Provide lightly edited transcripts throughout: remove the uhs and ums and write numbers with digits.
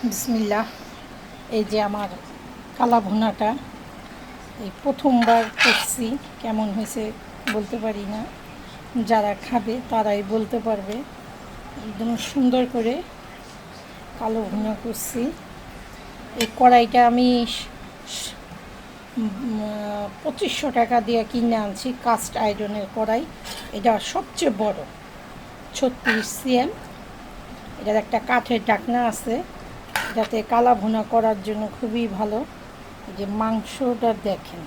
বিসমিল্লাহ। এই যে আমার কালা ভুনাটা এই প্রথমবার করছি, কেমন হয়েছে বলতে পারি না, যারা খাবে তারাই বলতে পারবে। একদম সুন্দর করে কালো ভুনা করছি। এই কড়াইটা আমি 2500 টাকা দিয়ে কিনে আনছি, কাস্ট আয়রনের কড়াই। এটা সবচেয়ে বড়, 36 cm। এটার একটা কাঠের ঢাকনা আছে, যাতে কালা ভুনা করার জন্য খুবই ভালো। যে মাংসটা দেখেন,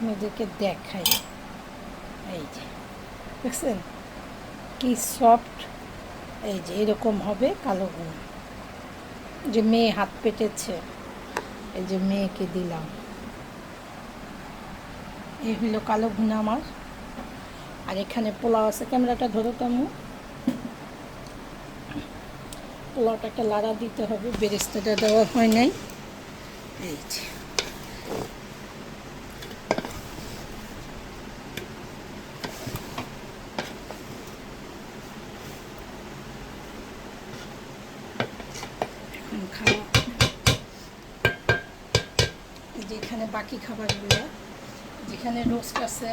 মেয়েদেরকে দেখাই, এই যে দেখছেন কি সফট। এই যে এরকম হবে কালো ভুনা। যে মেয়ে হাত পেটেছে, এই যে মেয়েকে দিলাম। এই হলো কালো ভুনা আমার। আর এখানে পোলাও আছে, ক্যামেরাটা ধরো তামু। পোলাওটা একটা লাড়া দিতে হবে, বেরেস্তাটা দেওয়া হয় নাই। এই যে এখন খাওয়া, যেখানে বাকি খাবারগুলো, যেখানে রোস্ট আছে,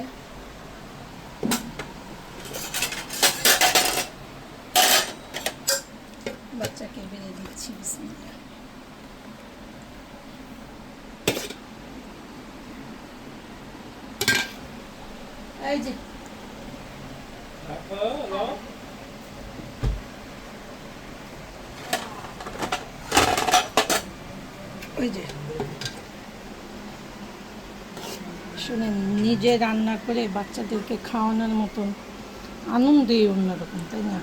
বাচ্চাকে বেড়ে দিচ্ছি। বিসমিল্লাহ। এই যে ওই যে শুনেন, নিজে রান্না করে বাচ্চাদেরকে খাওয়ানোর মতন আনন্দই অন্যরকম, তাই না?